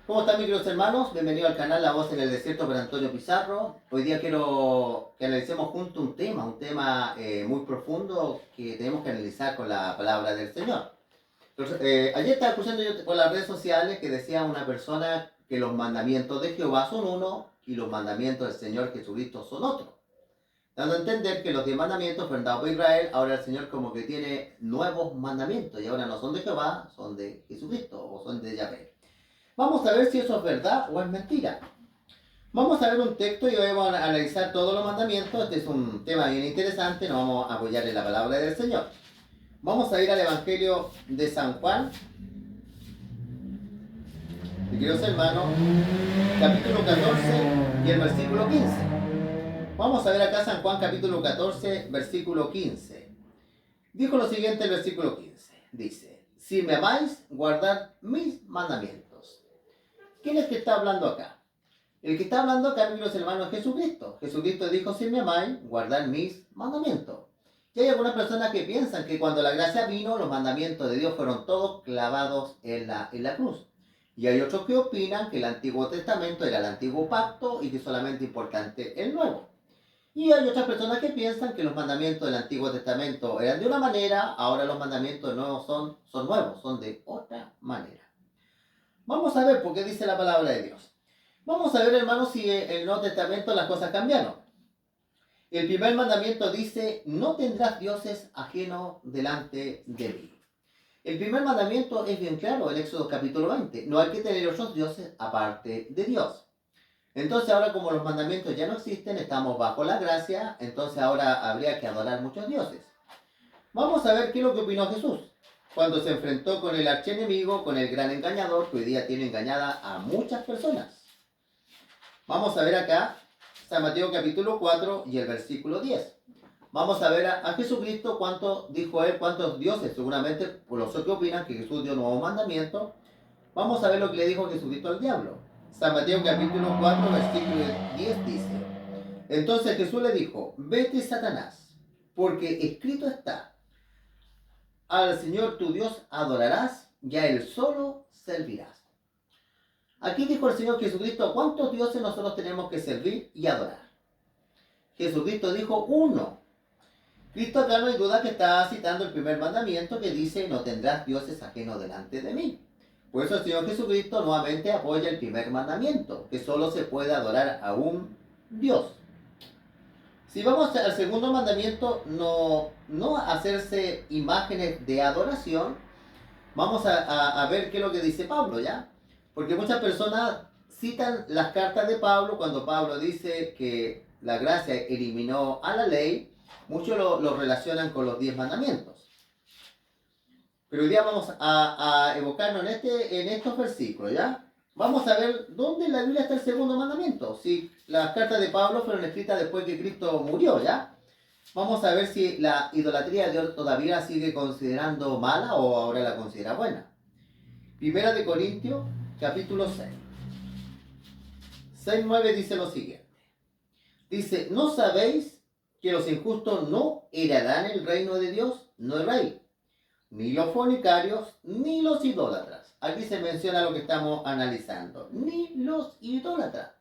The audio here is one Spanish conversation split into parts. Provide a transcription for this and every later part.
¿Cómo están mis queridos hermanos? Bienvenido al canal La Voz en el Desierto por Antonio Pizarro. Hoy día quiero que analicemos juntos un tema muy profundo que tenemos que analizar con la palabra del Señor. Entonces, ayer estaba escuchando yo por las redes sociales que decía una persona que los mandamientos de Jehová son uno y los mandamientos del Señor Jesucristo son otro. Dando a entender que los 10 mandamientos fueron dados por Israel, ahora el Señor como que tiene nuevos mandamientos y ahora no son de Jehová, son de Jesucristo o son de Yahvé. Vamos a ver si eso es verdad o es mentira. Vamos a ver un texto y vamos a analizar todos los mandamientos. Este es un tema bien interesante, nos vamos a apoyar en la palabra del Señor. Vamos a ir al Evangelio de San Juan, mis queridos hermanos, capítulo 14 y el versículo 15. Vamos a ver acá San Juan capítulo 14, versículo 15. Dijo lo siguiente el versículo 15. Dice, si me amáis, guardad mis mandamientos. ¿Quién es que está hablando acá? El que está hablando acá, mis hermanos, es Jesucristo. Jesucristo dijo, si me amáis, guardad mis mandamientos. Y hay algunas personas que piensan que cuando la gracia vino, los mandamientos de Dios fueron todos clavados en la cruz. Y hay otros que opinan que el Antiguo Testamento era el Antiguo Pacto y que solamente importante el Nuevo. Y hay otras personas que piensan que los mandamientos del Antiguo Testamento eran de una manera, ahora los mandamientos nuevos son nuevos, son de otra manera. Vamos a ver por qué dice la palabra de Dios. Vamos a ver, hermanos, si en el Nuevo Testamento las cosas cambiaron. El primer mandamiento dice, no tendrás dioses ajenos delante de mí. El primer mandamiento es bien claro, en Éxodo capítulo 20. No hay que tener otros dioses aparte de Dios. Entonces ahora como los mandamientos ya no existen, estamos bajo la gracia, entonces ahora habría que adorar muchos dioses. Vamos a ver qué es lo que opinó Jesús cuando se enfrentó con el archienemigo, con el gran engañador que hoy día tiene engañada a muchas personas. Vamos a ver acá San Mateo capítulo 4 y el versículo 10. Vamos a ver a Jesucristo cuánto dijo él, cuántos dioses, seguramente por los que opinan que Jesús dio nuevo mandamiento. Vamos a ver lo que le dijo Jesucristo al diablo. San Mateo capítulo 4 versículo 10 dice, entonces Jesús le dijo, vete Satanás, porque escrito está, al Señor tu Dios adorarás y a Él solo servirás. Aquí dijo el Señor Jesucristo, ¿a cuántos dioses nosotros tenemos que servir y adorar? Jesucristo dijo uno. Cristo acá no hay duda que está citando el primer mandamiento que dice, no tendrás dioses ajenos delante de mí. Por eso el Señor Jesucristo nuevamente apoya el primer mandamiento, que solo se puede adorar a un Dios. Si vamos al segundo mandamiento, no hacerse imágenes de adoración, vamos a ver qué es lo que dice Pablo, ¿ya? Porque muchas personas citan las cartas de Pablo cuando Pablo dice que la gracia eliminó a la ley, muchos lo relacionan con los 10 mandamientos. Pero hoy día vamos a evocarnos en estos versículos, ¿ya? Vamos a ver dónde en la Biblia está el segundo mandamiento. Si las cartas de Pablo fueron escritas después que Cristo murió, ¿ya? Vamos a ver si la idolatría de Dios todavía la sigue considerando mala o ahora la considera buena. Primera de Corintios, capítulo 6. 6:9 dice lo siguiente. Dice, ¿no sabéis que los injustos no heredarán el reino de Dios? No el rey. Ni los fornicarios, ni los idólatras. Aquí se menciona lo que estamos analizando. Ni los idólatras.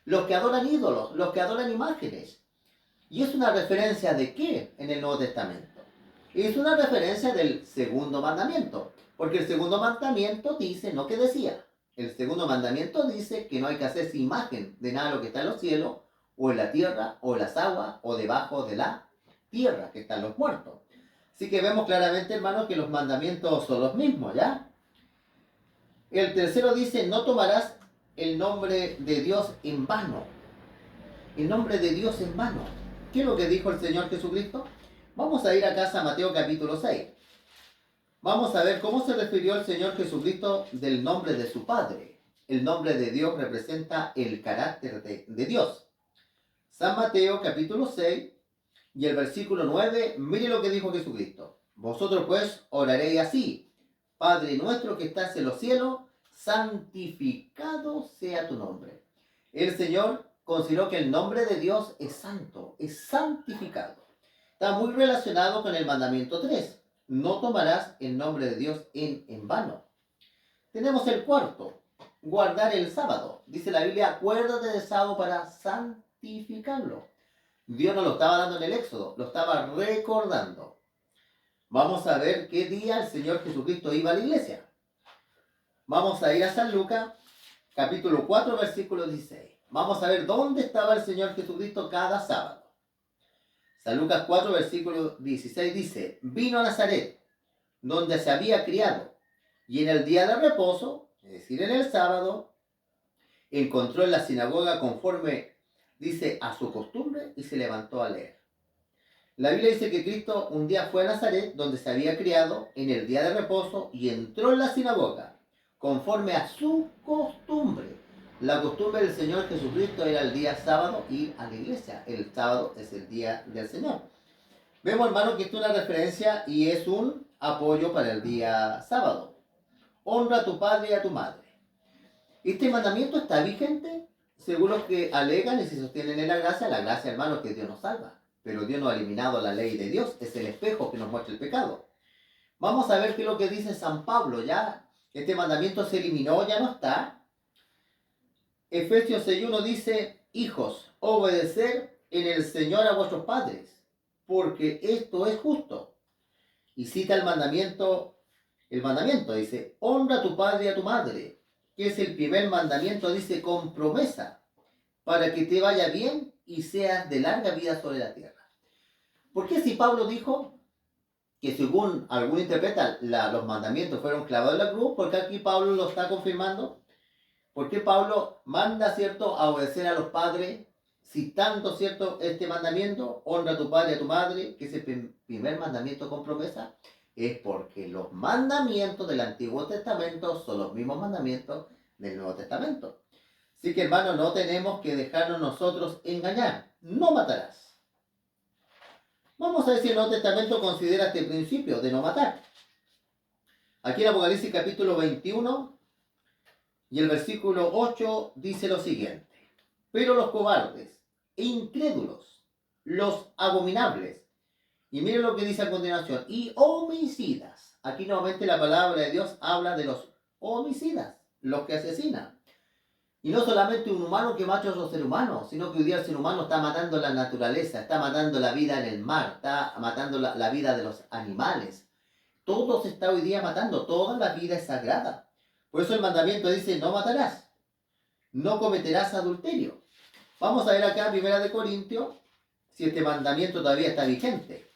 Los que adoran ídolos, los que adoran imágenes. ¿Y es una referencia de qué en el Nuevo Testamento? Es una referencia del segundo mandamiento. Porque el segundo mandamiento dice, no que decía. El segundo mandamiento dice que no hay que hacerse imagen de nada de lo que está en los cielos, o en la tierra, o en las aguas, o debajo de la tierra, que están los muertos. Así que vemos claramente, hermanos, que los mandamientos son los mismos, ¿ya? El tercero dice, no tomarás el nombre de Dios en vano. El nombre de Dios en vano. ¿Qué es lo que dijo el Señor Jesucristo? Vamos a ir a casa a Mateo capítulo 6. Vamos a ver cómo se refirió el Señor Jesucristo del nombre de su Padre. El nombre de Dios representa el carácter de Dios. San Mateo capítulo 6 y el versículo 9, mire lo que dijo Jesucristo. Vosotros pues oraréis así, Padre nuestro que estás en los cielos, santificado sea tu nombre. El Señor consideró que el nombre de Dios es santo, es santificado. Está muy relacionado con el mandamiento 3. No tomarás el nombre de Dios en vano. Tenemos el cuarto. guardar el sábado. Dice la Biblia, acuérdate del sábado para santificarlo. Dios no lo estaba dando en el Éxodo, lo estaba recordando. Vamos a ver qué día el Señor Jesucristo iba a la iglesia. Vamos a ir a San Lucas, capítulo 4, versículo 16. Vamos a ver dónde estaba el Señor Jesucristo cada sábado. San Lucas 4, versículo 16 dice, vino a Nazaret, donde se había criado, y en el día de reposo, es decir, en el sábado, encontró en la sinagoga conforme, dice, a su costumbre, y se levantó a leer. La Biblia dice que Cristo un día fue a Nazaret, donde se había criado, en el día de reposo, y entró en la sinagoga, conforme a su costumbre. La costumbre del Señor Jesucristo era el día sábado ir a la iglesia. El sábado es el día del Señor. Vemos, hermano, que esto es una referencia y es un apoyo para el día sábado. Honra a tu padre y a tu madre. Este mandamiento está vigente según los que alegan y se sostienen en la gracia, hermano, que Dios nos salva. Pero Dios no ha eliminado la ley de Dios, es el espejo que nos muestra el pecado. Vamos a ver qué es lo que dice San Pablo. Ya este mandamiento se eliminó, ya no está. Efesios 6:1 dice, hijos, obedecer en el Señor a vuestros padres, porque esto es justo. Y cita el mandamiento dice, honra a tu padre y a tu madre, que es el primer mandamiento, dice, con promesa, para que te vaya bien y seas de larga vida sobre la tierra. ¿Por qué si Pablo dijo que según algún interpreta los mandamientos fueron clavados en la cruz? Porque aquí Pablo lo está confirmando. ¿Por qué Pablo manda, cierto, a obedecer a los padres, citando, cierto, este mandamiento, honra a tu padre y a tu madre, que es el primer mandamiento con promesa? Es porque los mandamientos del Antiguo Testamento son los mismos mandamientos del Nuevo Testamento. Así que, hermanos, no tenemos que dejarnos nosotros engañar. No matarás. Vamos a ver si el Nuevo Testamento considera este principio de no matar. Aquí en Apocalipsis capítulo 21 y el versículo 8 dice lo siguiente. Pero los cobardes e incrédulos, los abominables, y miren lo que dice a continuación, y homicidas. Aquí nuevamente la palabra de Dios habla de los homicidas, los que asesinan. Y no solamente un humano que mata a otro ser humano, sino que hoy día el ser humano está matando la naturaleza, está matando la vida en el mar, está matando la vida de los animales. Todo se está hoy día matando, toda la vida es sagrada. Por eso el mandamiento dice, no matarás, no cometerás adulterio. Vamos a ver acá, 1 Corintios, si este mandamiento todavía está vigente.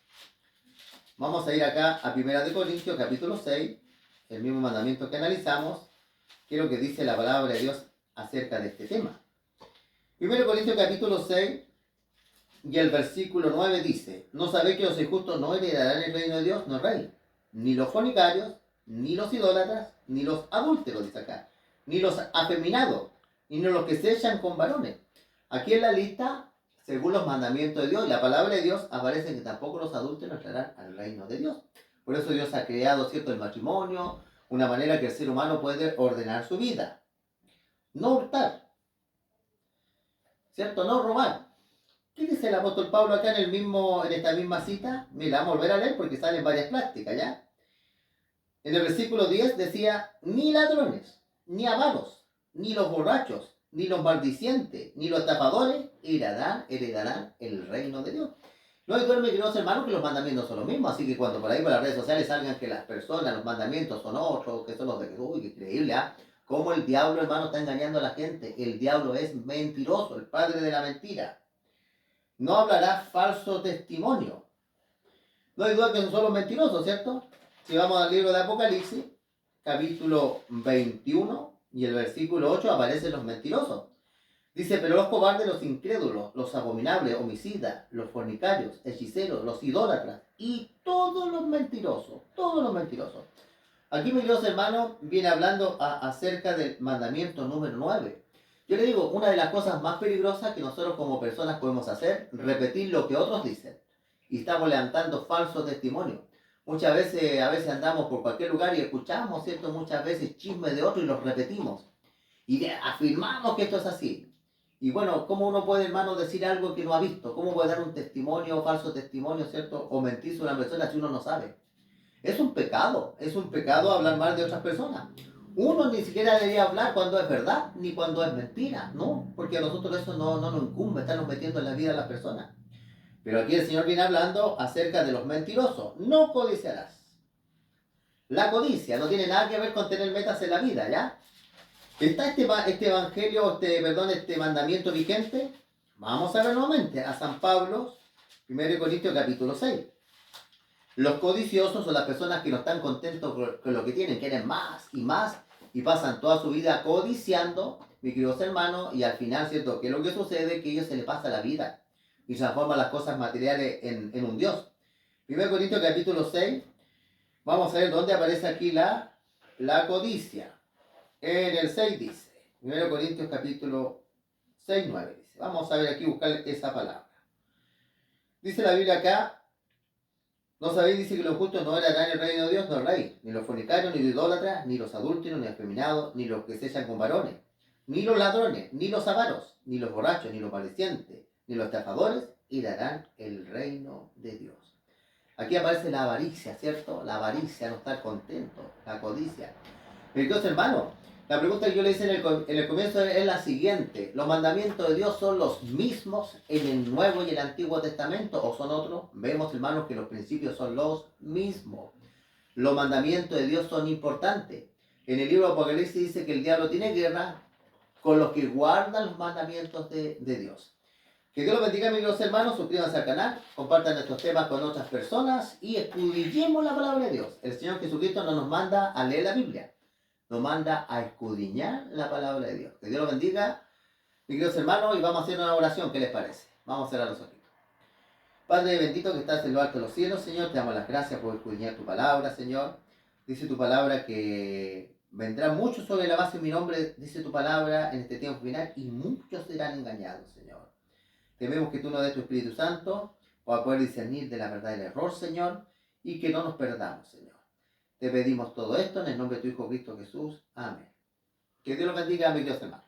Vamos a ir acá a 1 Corintios, capítulo 6, el mismo mandamiento que analizamos, que es lo que dice la palabra de Dios acerca de este tema. 1 Corintios, capítulo 6, y el versículo 9 dice, ¿no sabéis que los injustos no heredarán el reino de Dios? No, rey. Ni los fornicarios, ni los idólatras, ni los adúlteros, dice acá, ni los afeminados, ni los que se echan con varones. Aquí en la lista, según los mandamientos de Dios y la palabra de Dios, aparece que tampoco los adúlteros entrarán al reino de Dios. Por eso Dios ha creado, cierto, el matrimonio, una manera que el ser humano puede ordenar su vida. No hurtar, ¿cierto? No robar. ¿Qué dice el apóstol Pablo acá en esta misma cita? Mira, vamos a volver a leer porque salen varias plásticas, ¿ya? En el versículo 10 decía, ni ladrones, ni avaros, ni los borrachos, ni los maldicientes, ni los estafadores heredarán el reino de Dios. No hay duerme, queridos hermanos, que los mandamientos son los mismos, así que cuando por ahí por las redes sociales salgan que las personas, los mandamientos son otros, que son los de Jesús, uy, qué increíble, ¿ah? Cómo el diablo, hermano, está engañando a la gente. El diablo es mentiroso, el padre de la mentira. No hablará falso testimonio. No hay duda que son solo mentirosos, ¿cierto? Si vamos al libro de Apocalipsis, capítulo 21 y el versículo 8, aparecen los mentirosos. Dice, pero los cobardes, los incrédulos, los abominables, homicidas, los fornicarios, hechiceros, los idólatras y todos los mentirosos, Aquí, mis queridos hermanos, viene hablando acerca del mandamiento número 9. Yo le digo, una de las cosas más peligrosas que nosotros como personas podemos hacer, repetir lo que otros dicen. Y estamos levantando falsos testimonios. Muchas veces, andamos por cualquier lugar y escuchamos, ¿cierto? Muchas veces chismes de otros y los repetimos. Y afirmamos que esto es así. Y bueno, ¿cómo uno puede, hermano, decir algo que no ha visto? ¿Cómo puede dar un testimonio, falso testimonio, ¿cierto? O mentir sobre una persona si uno no sabe. Es un pecado hablar mal de otras personas. Uno ni siquiera debería hablar cuando es verdad ni cuando es mentira, ¿no? Porque a nosotros eso no nos incumbe estarnos metiendo en la vida de las personas. Pero aquí el Señor viene hablando acerca de los mentirosos. No codiciarás. La codicia no tiene nada que ver con tener metas en la vida, ¿ya? ¿Está este evangelio, este mandamiento vigente? Vamos a ver nuevamente a San Pablo, 1 Corintios capítulo 6. Los codiciosos son las personas que no están contentos con lo que tienen, quieren más y pasan toda su vida codiciando, mis queridos hermanos, y al final, ¿cierto? ¿Qué es lo que sucede? Que a ellos se les pasa la vida y transforman las cosas materiales en un Dios. 1 Corintios capítulo 6, vamos a ver dónde aparece aquí la codicia. En el 6 dice, 1 Corintios capítulo 6, 9 dice, vamos a ver aquí buscar esa palabra. Dice la Biblia acá, no sabéis, dice que los justos no heredarán el reino de Dios, no rey, ni los fornicarios, ni los idólatras, ni los adúlteros, ni los afeminados, ni los que se echan con varones, ni los ladrones, ni los avaros, ni los borrachos, ni los maldicientes, ni los estafadores, heredarán el reino de Dios. Aquí aparece la avaricia, ¿cierto? La avaricia, no estar contento, la codicia. Pero entonces, hermano, la pregunta que yo le hice en el comienzo es la siguiente. ¿Los mandamientos de Dios son los mismos en el Nuevo y el Antiguo Testamento o son otros? Vemos, hermanos, que los principios son los mismos. Los mandamientos de Dios son importantes. En el libro de Apocalipsis dice que el diablo tiene guerra con los que guardan los mandamientos de Dios. Que Dios los bendiga, mis queridos hermanos. Suscríbanse al canal, compartan estos temas con otras personas y escudriñemos la palabra de Dios. El Señor Jesucristo no nos manda a leer la Biblia, nos manda a escudriñar la palabra de Dios. Que Dios los bendiga, mis queridos hermanos, y vamos a hacer una oración. ¿Qué les parece? Vamos a cerrar los ojitos. Padre bendito que estás en lo alto de los cielos, Señor, te damos las gracias por escudriñar tu palabra, Señor. Dice tu palabra que vendrán muchos sobre la base de mi nombre, dice tu palabra, en este tiempo final, y muchos serán engañados, Señor. Tememos que tú nos des tu Espíritu Santo para poder discernir de la verdad y el error, Señor, y que no nos perdamos, Señor. Te pedimos todo esto en el nombre de tu Hijo Cristo Jesús. Amén. Que Dios los bendiga, mis Dios hermanos.